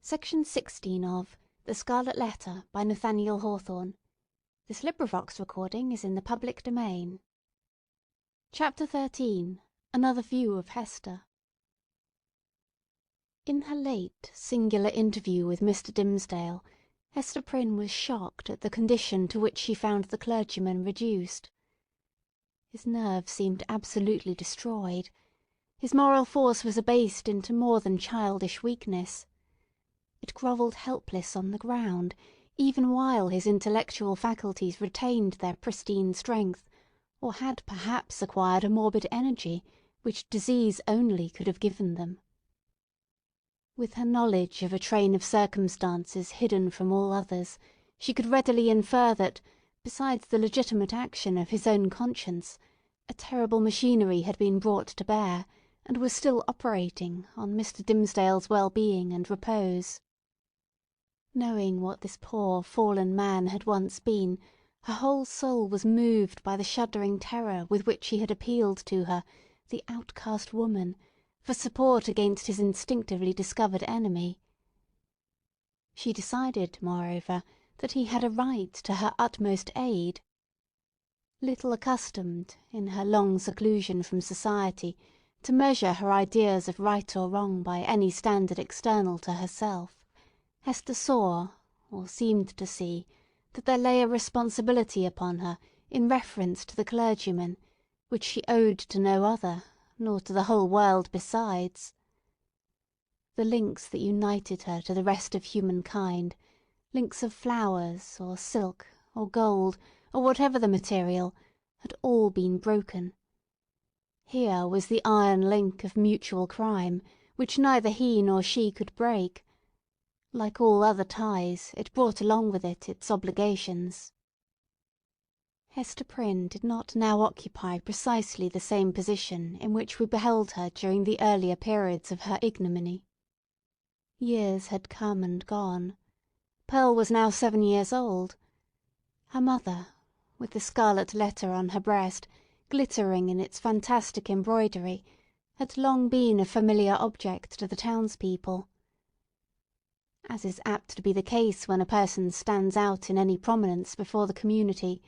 Section 16 of The Scarlet Letter by Nathaniel Hawthorne. This recording is in the public domain. Chapter 13. Another View of Hester. In her late, singular interview with Mr. Dimmesdale, Hester Prynne was shocked at the condition to which she found the clergyman reduced. His nerves seemed absolutely destroyed. His moral force was abased into more than childish weakness. It grovelled helpless on the ground, even while his intellectual faculties retained their pristine strength, or had perhaps acquired a morbid energy which disease only could have given them. With her knowledge of a train of circumstances hidden from all others, she could readily infer that, besides the legitimate action of his own conscience, a terrible machinery had been brought to bear, and was still operating on Mr. Dimmesdale's well-being and repose. Knowing what this poor fallen man had once been, her whole soul was moved by the shuddering terror with which he had appealed to her, the outcast woman, for support against his instinctively discovered enemy. She decided, moreover, that he had a right to her utmost aid. Little accustomed, in her long seclusion from society, to measure her ideas of right or wrong by any standard external to herself, Hester saw, or seemed to see, that there lay a responsibility upon her in reference to the clergyman, which she owed to no other, nor to the whole world besides. The links that united her to the rest of humankind, links of flowers, or silk, or gold, or whatever the material, had all been broken. Here was the iron link of mutual crime, which neither he nor she could break. Like all other ties, it brought along with it its obligations. Hester Prynne did not now occupy precisely the same position in which we beheld her during the earlier periods of her ignominy. Years had come and gone. Pearl was now 7 years old. Her mother, with the scarlet letter on her breast, glittering in its fantastic embroidery, had long been a familiar object to the townspeople. As is apt to be the case when a person stands out in any prominence before the community,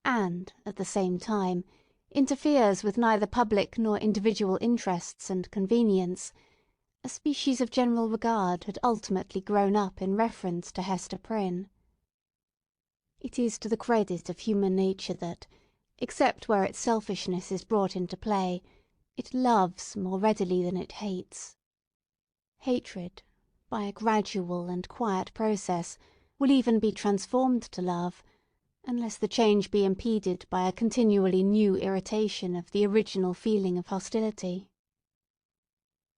and, at the same time, interferes with neither public nor individual interests and convenience, a species of general regard had ultimately grown up in reference to Hester Prynne. It is to the credit of human nature that, except where its selfishness is brought into play, it loves more readily than it hates. Hatred, by a gradual and quiet process, will even be transformed to love, unless the change be impeded by a continually new irritation of the original feeling of hostility.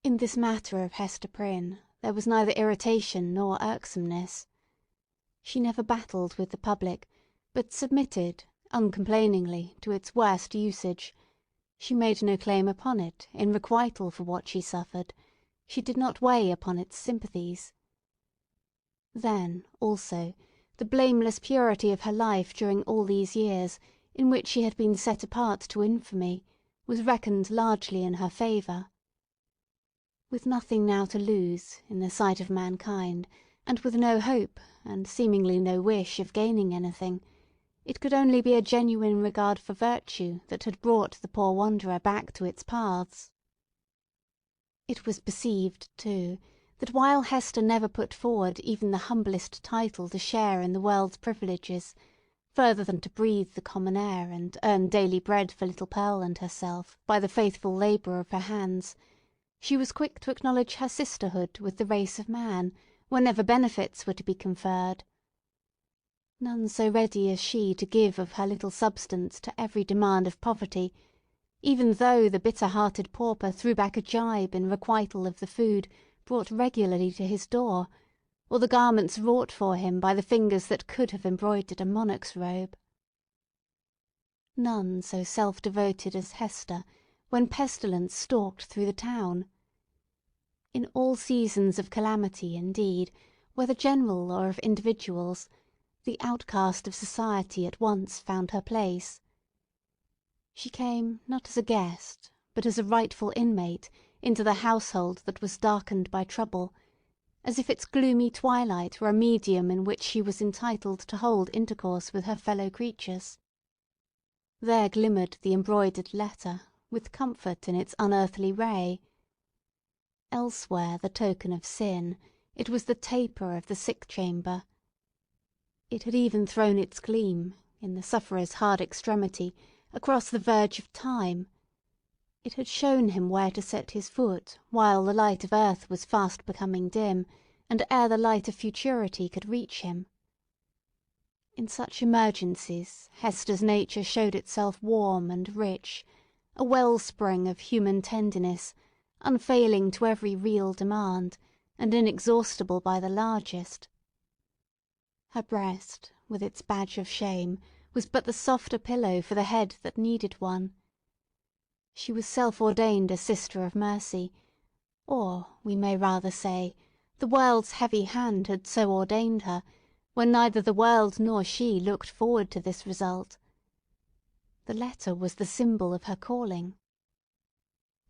In this matter of Hester Prynne there was neither irritation nor irksomeness. She never battled with the public, but submitted, uncomplainingly, to its worst usage. She made no claim upon it, in requital for what she suffered. She did not weigh upon its sympathies. Then, also, the blameless purity of her life during all these years, in which she had been set apart to infamy, was reckoned largely in her favour. With nothing now to lose, in the sight of mankind, and with no hope, and seemingly no wish of gaining anything, it could only be a genuine regard for virtue that had brought the poor wanderer back to its paths. It was perceived, too, that while Hester never put forward even the humblest title to share in the world's privileges, further than to breathe the common air and earn daily bread for little Pearl and herself by the faithful labour of her hands, she was quick to acknowledge her sisterhood with the race of man, whenever benefits were to be conferred. None so ready as she to give of her little substance to every demand of poverty, even though the bitter-hearted pauper threw back a gibe in requital of the food brought regularly to his door, or the garments wrought for him by the fingers that could have embroidered a monarch's robe. None so self-devoted as Hester, when pestilence stalked through the town. In all seasons of calamity, indeed, whether general or of individuals, the outcast of society at once found her place. She came, not as a guest, but as a rightful inmate, into the household that was darkened by trouble, as if its gloomy twilight were a medium in which she was entitled to hold intercourse with her fellow creatures. There glimmered the embroidered letter, with comfort in its unearthly ray. Elsewhere the token of sin, it was the taper of the sick-chamber. It had even thrown its gleam, in the sufferer's hard extremity, across the verge of time. It had shown him where to set his foot while the light of earth was fast becoming dim, and ere the light of futurity could reach him. In such emergencies Hester's nature showed itself warm and rich, a wellspring of human tenderness, unfailing to every real demand, and inexhaustible by the largest. Her breast, with its badge of shame, was but the softer pillow for the head that needed one. She was self-ordained a sister of mercy, or, we may rather say, the world's heavy hand had so ordained her, when neither the world nor she looked forward to this result. The letter was the symbol of her calling.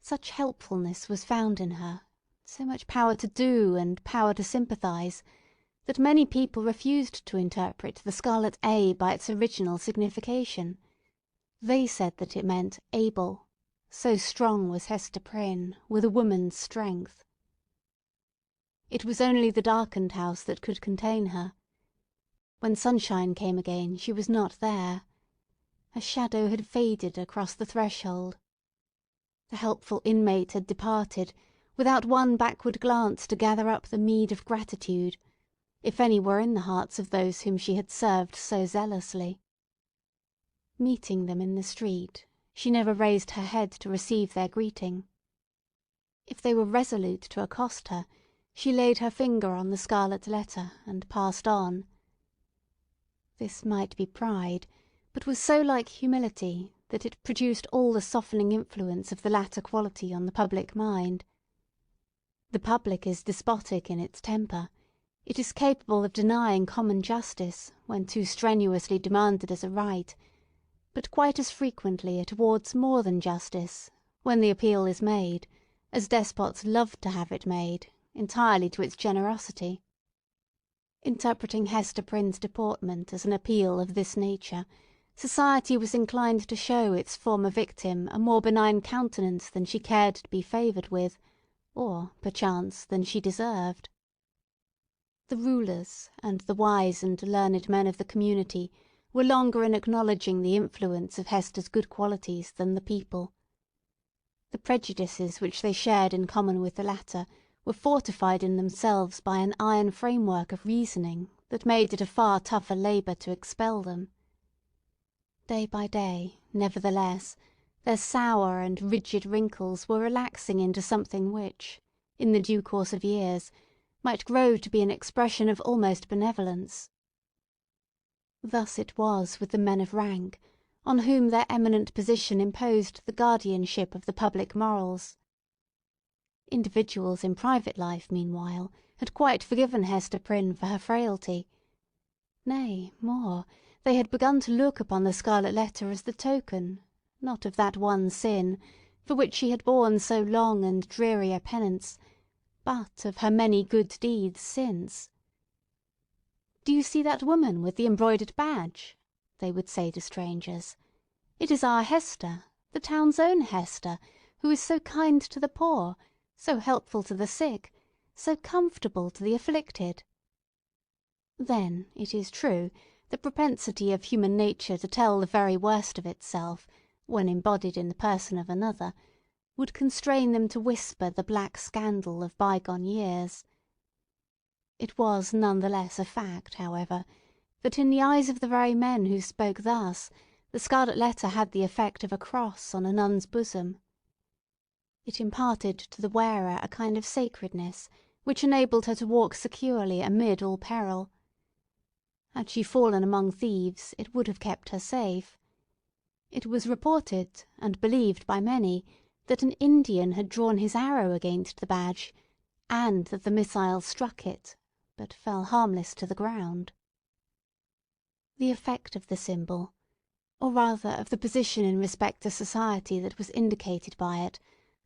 Such helpfulness was found in her, so much power to do and power to sympathise, that many people refused to interpret the scarlet A by its original signification. They said that it meant able, so strong was Hester Prynne, with a woman's strength. It was only the darkened house that could contain her. When sunshine came again, she was not there. Her shadow had faded across the threshold. The helpful inmate had departed, without one backward glance to gather up the meed of gratitude, if any were in the hearts of those whom she had served so zealously. Meeting them in the street, she never raised her head to receive their greeting. If they were resolute to accost her, she laid her finger on the scarlet letter and passed on. This might be pride, but was so like humility that it produced all the softening influence of the latter quality on the public mind. The public is despotic in its temper. It is capable of denying common justice when too strenuously demanded as a right, but quite as frequently it awards more than justice when the appeal is made, as despots love to have it made, entirely to its generosity. Interpreting Hester Prynne's deportment as an appeal of this nature, society was inclined to show its former victim a more benign countenance than she cared to be favoured with, or, perchance, than she deserved. The rulers, and the wise and learned men of the community, were longer in acknowledging the influence of Hester's good qualities than the people. The prejudices which they shared in common with the latter were fortified in themselves by an iron framework of reasoning that made it a far tougher labour to expel them. Day by day, nevertheless, their sour and rigid wrinkles were relaxing into something which, in the due course of years, might grow to be an expression of almost benevolence. Thus it was with the men of rank, on whom their eminent position imposed the guardianship of the public morals. Individuals in private life, meanwhile, had quite forgiven Hester Prynne for her frailty. Nay, more, they had begun to look upon the scarlet letter as the token, not of that one sin, for which she had borne so long and dreary a penance, but of her many good deeds since. "Do you see that woman with the embroidered badge?" they would say to strangers. "It is our Hester, the town's own Hester, who is so kind to the poor, so helpful to the sick, so comfortable to the afflicted." Then, it is true, the propensity of human nature to tell the very worst of itself, when embodied in the person of another, would constrain them to whisper the black scandal of bygone years. It was none the less a fact, however, that in the eyes of the very men who spoke thus, the scarlet letter had the effect of a cross on a nun's bosom. It imparted to the wearer a kind of sacredness, which enabled her to walk securely amid all peril. Had she fallen among thieves, it would have kept her safe. It was reported, and believed by many, that an Indian had drawn his arrow against the badge, and that the missile struck it, but fell harmless to the ground. The effect of the symbol, or rather of the position in respect to society that was indicated by it,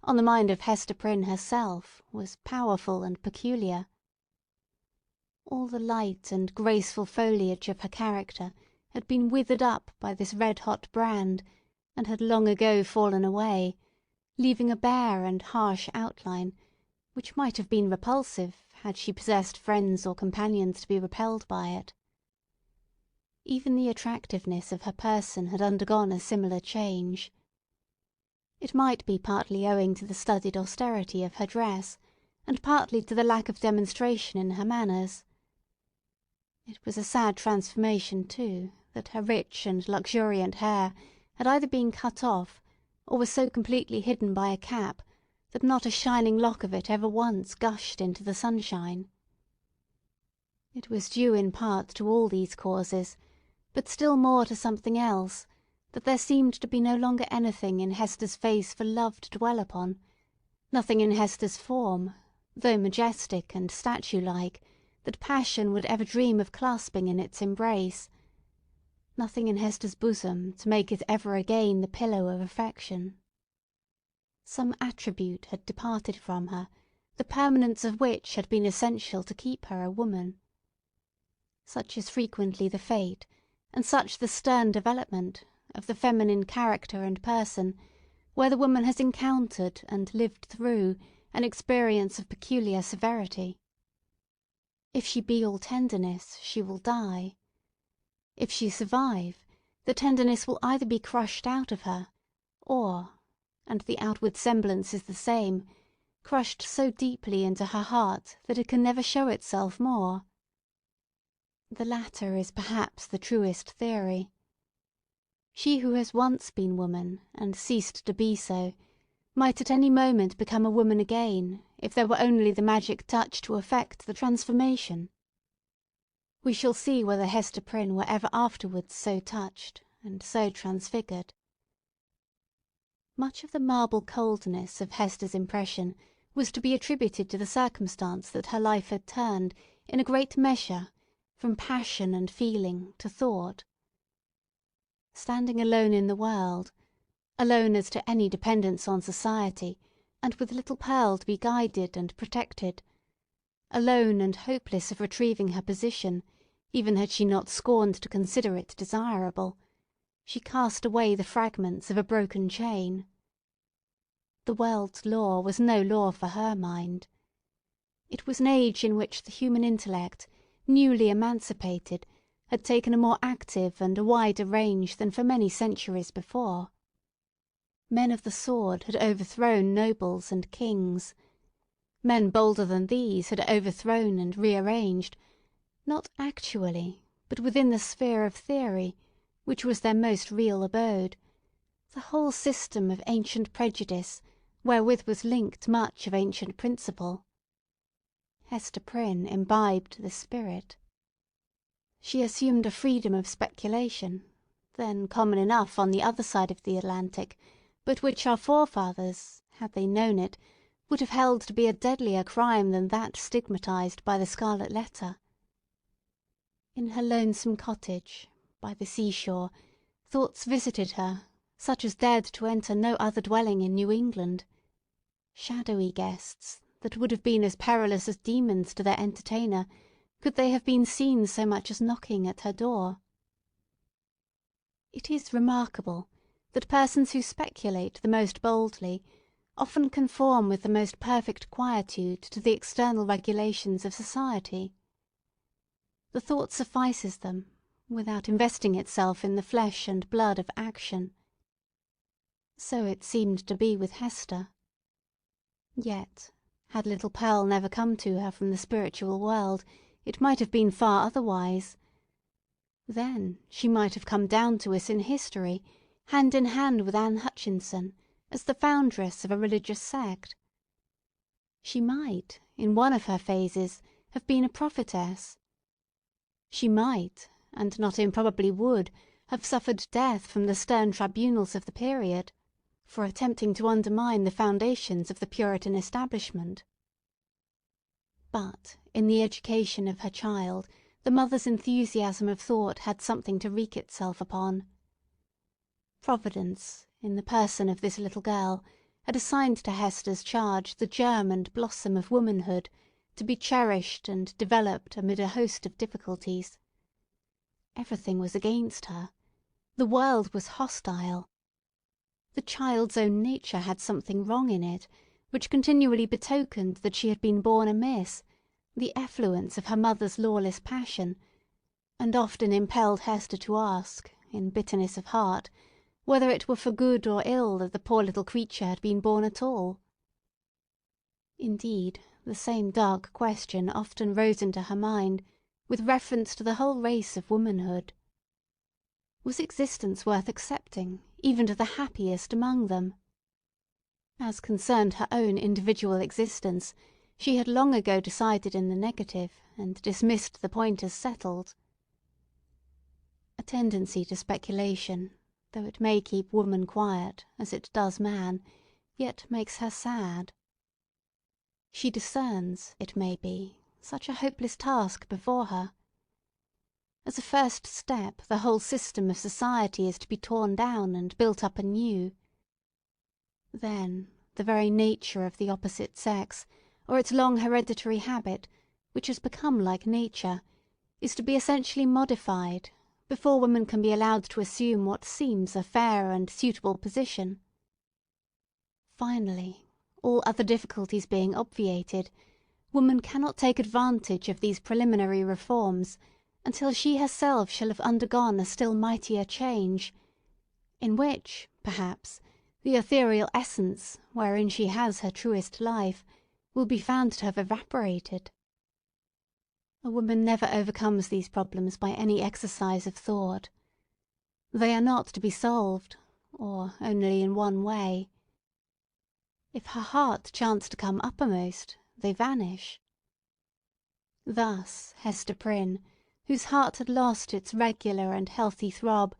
on the mind of Hester Prynne herself, was powerful and peculiar. All the light and graceful foliage of her character had been withered up by this red-hot brand, and had long ago fallen away, leaving a bare and harsh outline, which might have been repulsive had she possessed friends or companions to be repelled by it. Even the attractiveness of her person had undergone a similar change. It might be partly owing to the studied austerity of her dress, and partly to the lack of demonstration in her manners. It was a sad transformation, too, that her rich and luxuriant hair had either been cut off, or was so completely hidden by a cap that not a shining lock of it ever once gushed into the sunshine. It was due in part to all these causes, but still more to something else, that there seemed to be no longer anything in Hester's face for love to dwell upon, nothing in Hester's form, though majestic and statue-like, that passion would ever dream of clasping in its embrace, nothing in Hester's bosom to make it ever again the pillow of affection. Some attribute had departed from her, the permanence of which had been essential to keep her a woman. Such is frequently the fate, and such the stern development, of the feminine character and person, where the woman has encountered and lived through an experience of peculiar severity. If she be all tenderness, she will die. If she survive, the tenderness will either be crushed out of her, or, and the outward semblance is the same, crushed so deeply into her heart that it can never show itself more. The latter is perhaps the truest theory. She who has once been woman, and ceased to be so, might at any moment become a woman again, if there were only the magic touch to effect the transformation. We shall see whether Hester Prynne were ever afterwards so touched, and so transfigured. Much of the marble coldness of Hester's impression was to be attributed to the circumstance that her life had turned, in a great measure, from passion and feeling to thought. Standing alone in the world, alone as to any dependence on society, and with little Pearl to be guided and protected, alone and hopeless of retrieving her position, even had she not scorned to consider it desirable, she cast away the fragments of a broken chain. The world's law was no law for her mind. It was an age in which the human intellect, newly emancipated, had taken a more active and a wider range than for many centuries before. Men of the sword had overthrown nobles and kings. Men bolder than these had overthrown and rearranged, not actually, but within the sphere of theory, which was their most real abode, the whole system of ancient prejudice, wherewith was linked much of ancient principle. Hester Prynne imbibed the spirit. She assumed a freedom of speculation, then common enough on the other side of the Atlantic, but which our forefathers, had they known it, would have held to be a deadlier crime than that stigmatized by the Scarlet Letter. In her lonesome cottage, by the seashore, thoughts visited her, such as dared to enter no other dwelling in New England. Shadowy guests, that would have been as perilous as demons to their entertainer, could they have been seen so much as knocking at her door. It is remarkable that persons who speculate the most boldly often conform with the most perfect quietude to the external regulations of society. The thought suffices them, without investing itself in the flesh and blood of action. So it seemed to be with Hester. Yet, had little Pearl never come to her from the spiritual world, it might have been far otherwise. Then she might have come down to us in history, hand in hand with Anne Hutchinson, as the foundress of a religious sect. She might, in one of her phases, have been a prophetess. She might, and not improbably would, have suffered death from the stern tribunals of the period, for attempting to undermine the foundations of the Puritan establishment. But in the education of her child, the mother's enthusiasm of thought had something to wreak itself upon. Providence, in the person of this little girl, had assigned to Hester's charge the germ and blossom of womanhood, to be cherished and developed amid a host of difficulties. Everything was against her. The world was hostile. The child's own nature had something wrong in it, which continually betokened that she had been born amiss, the effluence of her mother's lawless passion, and often impelled Hester to ask, in bitterness of heart, whether it were for good or ill that the poor little creature had been born at all. Indeed, the same dark question often rose into her mind with reference to the whole race of womanhood. Was existence worth accepting, even to the happiest among them? As concerned her own individual existence, she had long ago decided in the negative, and dismissed the point as settled. A tendency to speculation, though it may keep woman quiet, as it does man, yet makes her sad. She discerns, it may be, such a hopeless task before her. As a first step, the whole system of society is to be torn down and built up anew. Then the very nature of the opposite sex, or its long hereditary habit, which has become like nature, is to be essentially modified, before woman can be allowed to assume what seems a fair and suitable position. Finally, all other difficulties being obviated, woman cannot take advantage of these preliminary reforms until she herself shall have undergone a still mightier change, in which, perhaps, the ethereal essence, wherein she has her truest life, will be found to have evaporated. A woman never overcomes these problems by any exercise of thought. They are not to be solved, or only in one way. If her heart chance to come uppermost, they vanish. Thus Hester Prynne, whose heart had lost its regular and healthy throb,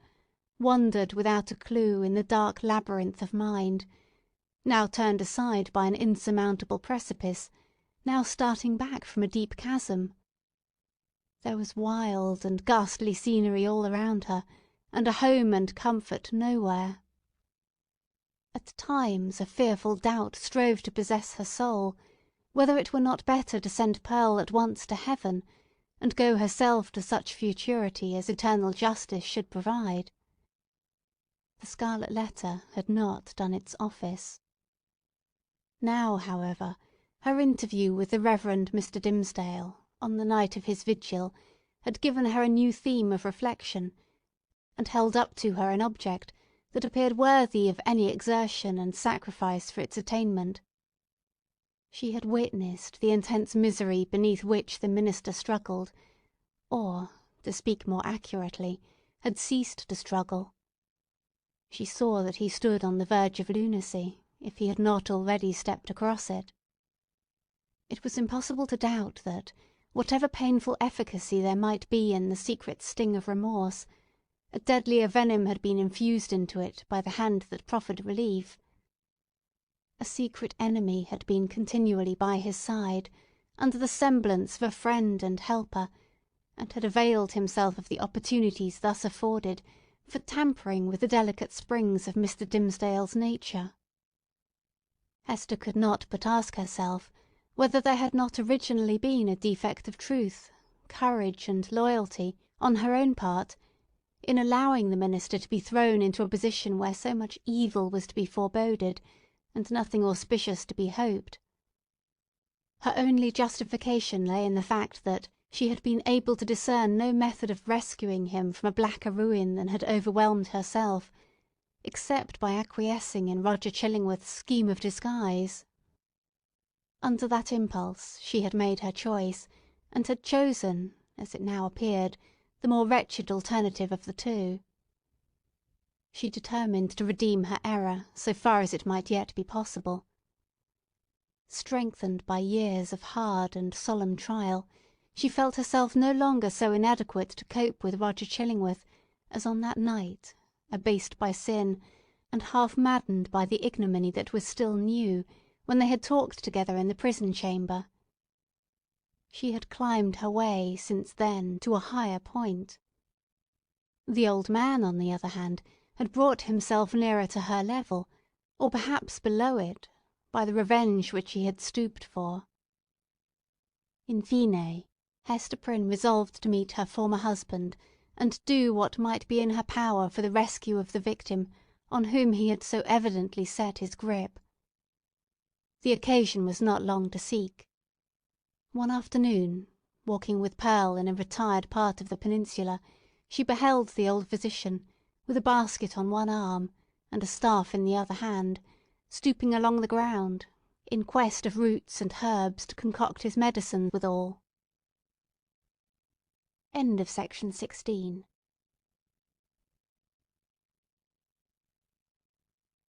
wandered without a clue in the dark labyrinth of mind, now turned aside by an insurmountable precipice, now starting back from a deep chasm. There was wild and ghastly scenery all around her, and a home and comfort nowhere. At times a fearful doubt strove to possess her soul, whether it were not better to send Pearl at once to heaven, and go herself to such futurity as eternal justice should provide. The scarlet letter had not done its office. Now, however, her interview with the Reverend Mr. Dimmesdale, on the night of his vigil, had given her a new theme of reflection, and held up to her an object that appeared worthy of any exertion and sacrifice for its attainment. She had witnessed the intense misery beneath which the minister struggled, or, to speak more accurately, had ceased to struggle. She saw that he stood on the verge of lunacy, if he had not already stepped across it. It was impossible to doubt that, whatever painful efficacy there might be in the secret sting of remorse, a deadlier venom had been infused into it by the hand that proffered relief. A secret enemy had been continually by his side, under the semblance of a friend and helper, and had availed himself of the opportunities thus afforded for tampering with the delicate springs of Mr. Dimmesdale's nature. Hester could not but ask herself whether there had not originally been a defect of truth, courage, and loyalty on her own part, in allowing the minister to be thrown into a position where so much evil was to be foreboded, and nothing auspicious to be hoped. Her only justification lay in the fact that she had been able to discern no method of rescuing him from a blacker ruin than had overwhelmed herself, except by acquiescing in Roger Chillingworth's scheme of disguise. Under that impulse she had made her choice, and had chosen, as it now appeared, the more wretched alternative of the two. She determined to redeem her error so far as it might yet be possible. Strengthened by years of hard and solemn trial, she felt herself no longer so inadequate to cope with Roger Chillingworth as on that night, abased by sin, and half maddened by the ignominy that was still new, when they had talked together in the prison chamber. She had climbed her way since then to a higher point. The old man, on the other hand, had brought himself nearer to her level, or perhaps below it, by the revenge which he had stooped for. In fine, Hester Prynne resolved to meet her former husband, and do what might be in her power for the rescue of the victim on whom he had so evidently set his grip. The occasion was not long to seek. One afternoon, walking with Pearl in a retired part of the peninsula, she beheld the old physician, with a basket on one arm, and a staff in the other hand, stooping along the ground, in quest of roots and herbs to concoct his medicine withal. Section 17